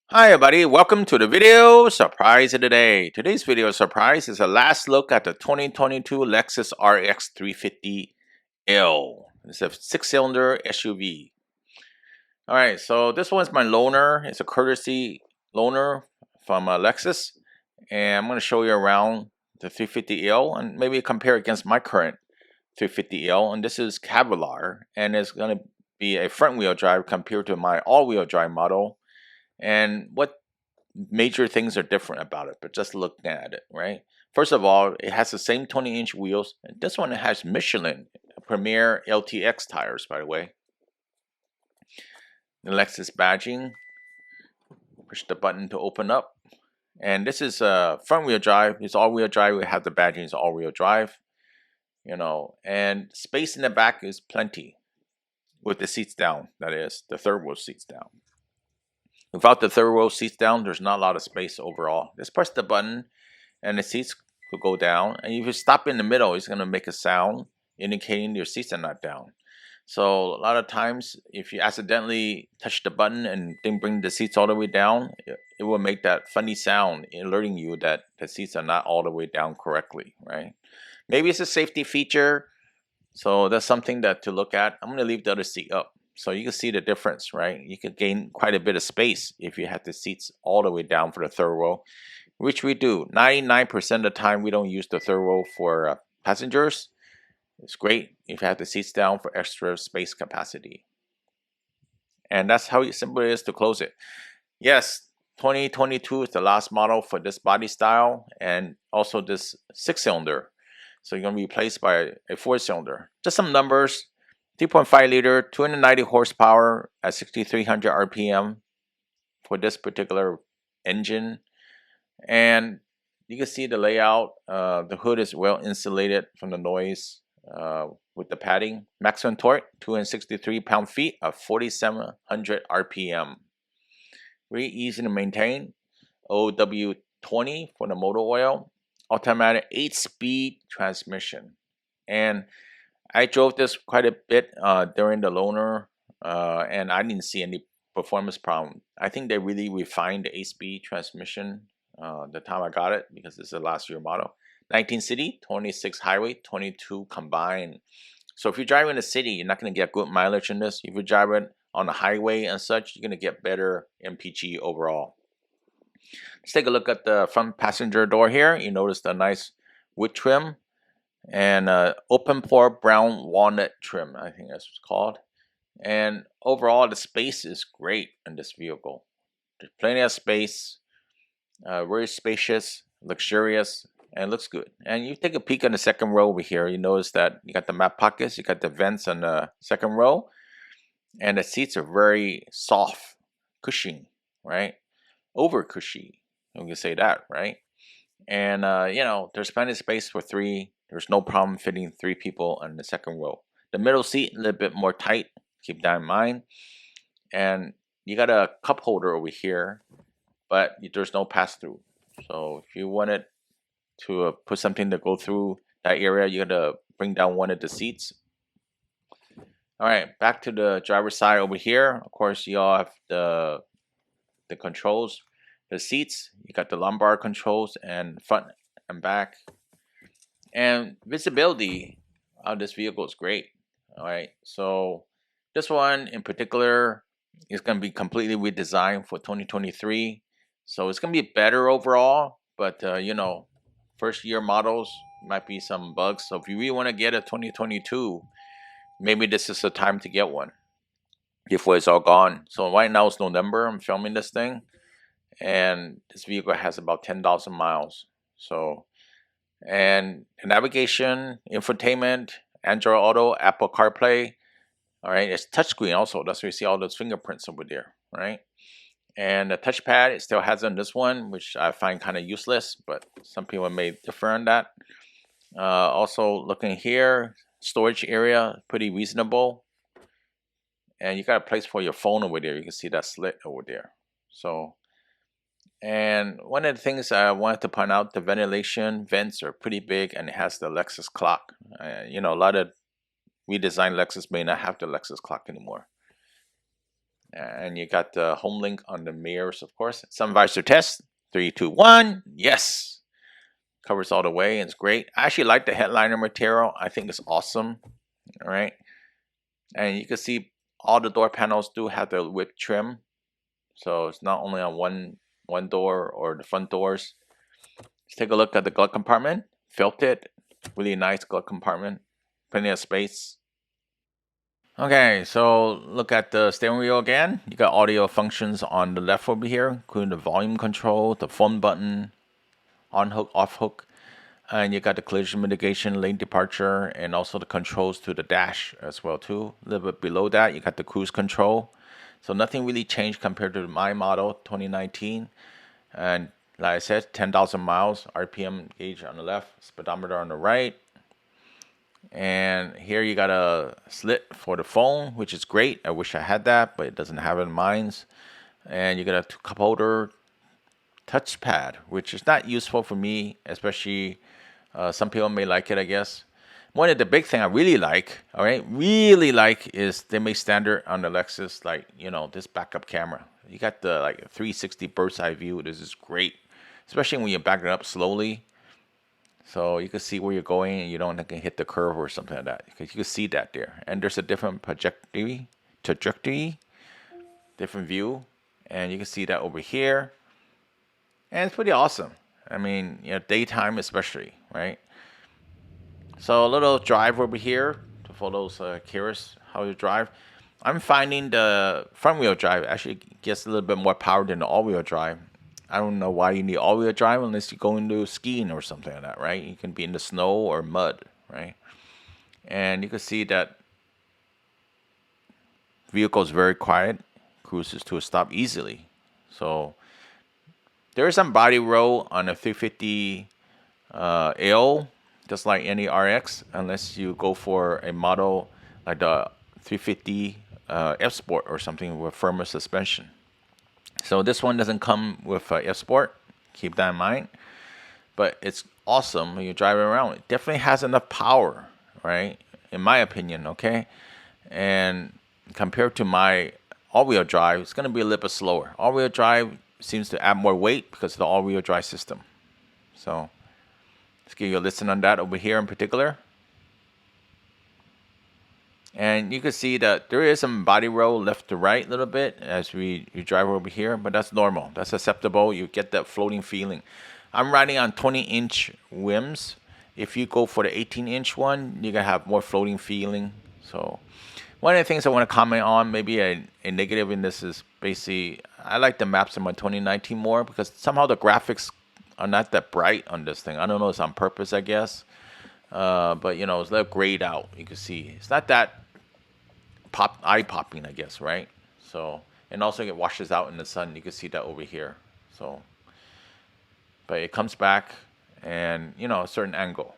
Hi everybody, welcome to the video surprise of the day. Today's video surprise is a last look at the 2022 Lexus RX 350L. It's a 6-cylinder SUV. Alright, so this one's my loaner. It's a courtesy loaner from Lexus. And I'm going to show you around the 350L and maybe compare against my current 350L. And this is Kevlar, and it's going to be a front wheel drive compared to my all-wheel drive model. And what major things are different about it, but just looking at it, right? First of all, it has the same 20-inch wheels. And this one has Michelin Premier LTX tires, by the way. The Lexus badging. Push the button to open up. And this is a front wheel drive. It's all-wheel drive. We have the badging is all-wheel drive. And space in the back is plenty. With the seats down, that is, the third row seats down. Without the third row seats down, there's not a lot of space overall. Just press the button and the seats could go down. And if you stop in the middle, it's going to make a sound indicating your seats are not down. So a lot of times, if you accidentally touch the button and then bring the seats all the way down, it will make that funny sound alerting you that the seats are not all the way down correctly, right? Maybe it's a safety feature. So that's something to look at. I'm going to leave the other seat up. So you can see the difference, right? You could gain quite a bit of space if you have the seats all the way down for the third row, which we do. 99% of the time, we don't use the third row for passengers. It's great if you have the seats down for extra space capacity. And that's how simple it is to close it. Yes, 2022 is the last model for this body style and also this 6-cylinder. So you're going to be replaced by a 4-cylinder. Just some numbers. 3.5 liter, 290 horsepower at 6,300 RPM for this particular engine. And you can see the layout. The hood is well insulated from the noise with the padding. Maximum torque, 263 pound-feet at 4,700 RPM. Very easy to maintain. OW20 for the motor oil. Automatic 8-speed transmission. And I drove this quite a bit during the loaner, and I didn't see any performance problem. I think they really refined the 8-speed transmission the time I got it because this is a last year model. 19 city, 26 highway, 22 combined. So if you're driving in the city, you're not going to get good mileage in this. If you're driving on the highway and such, you're going to get better MPG overall. Let's take a look at the front passenger door here. You notice the nice wood trim. And open pore brown walnut trim, I think that's what's called. And overall, the space is great in this vehicle. There's plenty of space, very spacious, luxurious, and looks good. And you take a peek on the second row over here, you notice that you got the map pockets, you got the vents on the second row, and the seats are very soft, cushiony, right? Over cushy, we can say that, right? And there's plenty of space for three. There's no problem fitting 3 people on the second row. The middle seat a little bit more tight. Keep that in mind. And you got a cup holder over here, but there's no pass-through. So if you wanted to put something to go through that area, you got to bring down one of the seats. All right, back to the driver's side over here. Of course, you all have the controls. The seats, you got the lumbar controls and front and back. And visibility of this vehicle is great. All right, so this one in particular is going to be completely redesigned for 2023. So it's going to be better overall, but first year models might be some bugs. So if you really want to get a 2022, maybe this is the time to get one before it's all gone. So right now it's November. I'm filming this thing, and this vehicle has about 10,000 miles. So, and navigation, infotainment, Android Auto, Apple CarPlay. All right, it's touchscreen also. That's where you see all those fingerprints over there, right? And the touchpad, it still has on this one, which I find kind of useless, but some people may differ on that. Also, looking here, storage area, pretty reasonable. And you got a place for your phone over there. You can see that slit over there. So, and one of the things I wanted to point out, the ventilation vents are pretty big, and it has the Lexus clock. A lot of redesigned Lexus may not have the Lexus clock anymore. And you got the home link on the mirrors, of course. Sun visor test. 3, 2, 1. Yes. Covers all the way and it's great. I actually like the headliner material. I think it's awesome. All right. And you can see all the door panels do have the whip trim. So it's not only on one door or the front doors. Let's take a look at the glove compartment. Felt it. Really nice glove compartment. Plenty of space. Okay, so look at the steering wheel again. You got audio functions on the left over here, including the volume control, the phone button, on hook, off hook, and you got the collision mitigation, lane departure, and also the controls to the dash as well too. A little bit below that, you got the cruise control. So nothing really changed compared to my model 2019. And like I said, 10,000 miles, RPM gauge on the left, speedometer on the right. And here you got a slit for the phone, which is great. I wish I had that, but it doesn't have it in mine. And you got a cup holder touchpad, which is not useful for me, especially some people may like it, I guess. One of the big thing I really like, all right, really like is they make standard on the Lexus, like, you know, this backup camera. You got the like 360 bird's eye view. This is great, especially when you back it up slowly. So you can see where you're going and you don't hit the curve or something like that. Because you can see that there. And there's a different trajectory, different view. And you can see that over here. And it's pretty awesome. I mean, you know, daytime especially, right? So a little drive over here for those curious how to drive. I'm finding the front wheel drive actually gets a little bit more power than the all wheel drive. I don't know why you need all wheel drive unless you go into skiing or something like that, right? You can be in the snow or mud, right? And you can see that vehicle is very quiet, cruises to a stop easily. So there is some body roll on a 350 AO, just like any RX, unless you go for a model like the 350 F Sport or something with firmer suspension. So this one doesn't come with F Sport. Keep that in mind. But it's awesome when you drive it around. It definitely has enough power, right? In my opinion, okay? And compared to my all-wheel drive, it's going to be a little bit slower. All-wheel drive seems to add more weight because of the all-wheel drive system. So let's give you a listen on that over here in particular. And you can see that there is some body roll left to right a little bit as you drive over here, but that's normal. That's acceptable. You get that floating feeling. I'm riding on 20-inch rims. If you go for the 18-inch one, you're going to have more floating feeling. So one of the things I want to comment on, maybe a negative in this is basically, I like the maps in my 2019 more because somehow the graphics are not that bright on this thing. I don't know, it's on purpose, I guess. But, you know, it's a little grayed out. You can see it's not that eye-popping, I guess, right? So, and also it washes out in the sun. You can see that over here. So, but it comes back and, you know, a certain angle.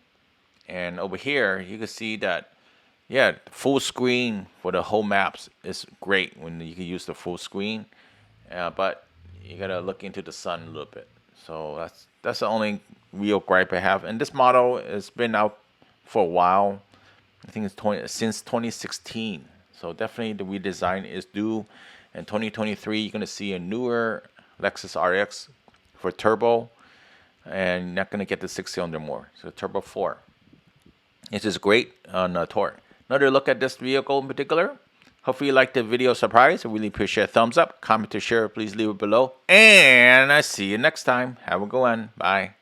And over here, you can see that, yeah, full screen for the whole maps is great when you can use the full screen. But you gotta look into the sun a little bit. So that's the only real gripe I have. And this model has been out for a while. I think it's since 2016. So definitely the redesign is due. In 2023, you're gonna see a newer Lexus RX for turbo, and you're not gonna get the 6-cylinder more. So turbo 4. This is great on torque. Another look at this vehicle in particular. Hopefully you liked the video surprise. I really appreciate a thumbs up. Comment or share, please leave it below. And I see you next time. Have a good one. Bye.